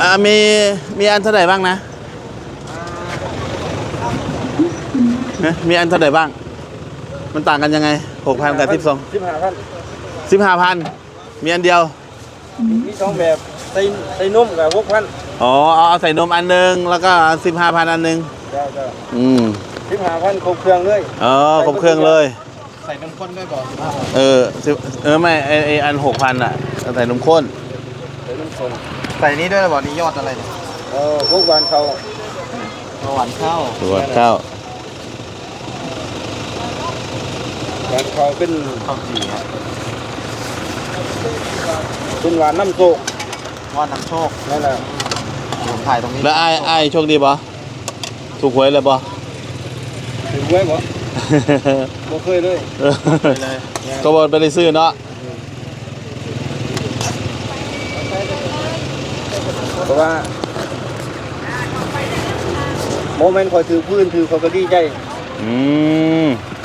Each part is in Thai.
อ่ะมีอันเท่าไหร่บ้างนะมีอันเท่าไหร่บ้างมันต่างกันยังไง6,000กับ15,000มีอันเดียวมี2แบบใส่นมกับ6,000อ๋อเอาใส่นมอันนึงแล้วก็15,000อันนึง15,000ครบเครื่องเลยครบเครื่องเลยใส่นมข้นด้วยบ่ไม่ไออัน6,000อ่ะใส่นมข้นใส่นมข้นใส่นี้ด้วยบ่นี่ยอดอะไรเนี่ยพวกหวานข้าวหวานข้าวหวานข้าวหวานข้าวเป็นข้าวจี่ครับเป็นหวานน้ำโชคหวานน้ำโชคนั่นแหละผมถ่ายตรงนี้แล้วไอ้โชคดีป่ะถูกหวยเลยป่ะถูกหวยป่ะบ่เคยเลยก็บอกไปได้ซื้อเนาะเพราะว่าโมเมนต์คอยถือพื้นถือคอยก็ดีใจ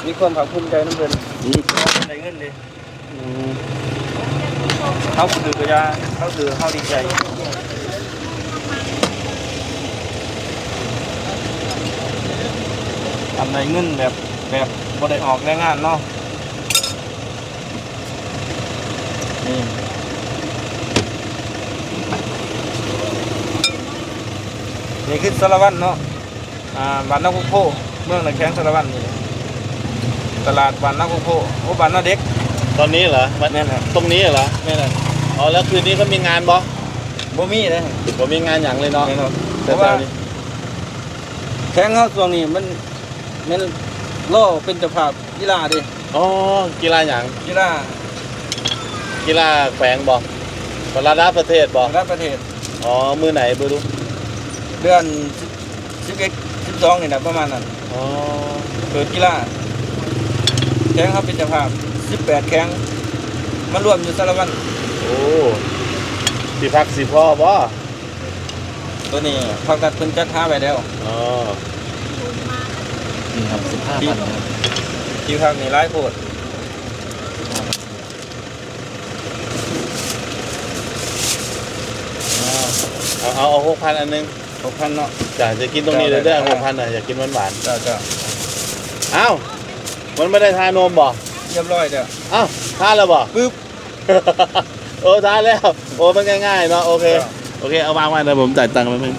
มีความภาคภูมิใจน้ำเงินได้เงินเลยเขาถือกระยาเขาถือเขาดีใจทำในเงินแบบบ่ได้ออกแรงงานเนาะนี่คือสารวัตรเนาะบ้านนักโคเมืองหนองแข้งสารวัตรนี่ตลาดบ้านนักโคบ้านนักเด็กตอนนี้เหรอแม่นตรงนี้เหรอแม่นอ๋อแล้วคืนนี้เขามีงานบ่มีเลยบ่มีงานอย่างเลยเนาะเพราะว่าแข้งเขาช่วงนี้มันล่อเป็นเจ้าภาพกีฬาดิอ๋อกีฬาอย่างกีฬาแขวงบ่ระดับประเทศบ่ระดับประเทศอ๋อมือไหนบ่รู้เดือน11 12นี่นะประมาณนั้นอ๋อเกิดกีฬาแข้งเขาเป็นเจ้าภาพ18แข้งมารวมอยู่สารวัตรโอ้สิพักสิพ่อบ่ตัวนี้พักกัดเพิ่นจัดหาไว้แล้วอ๋อนี่ครับ15,000ครับที่พักนี่หลายโพดเอา6,000อันนึง6,000เนาะจะกินตรงนี้เลยได้6,000น่ะอยากกินหวานๆจ้าอ้าวมันไม่ได้ทานมบ่เรียบร้อยเด้ออ้าวทานแล้วบ่ปึ๊บทานแล้วโอ้มันง่ายๆเนาะโอเคเอาวางไว้เดี๋ยวผมจ่ายตังค์แป๊บนึง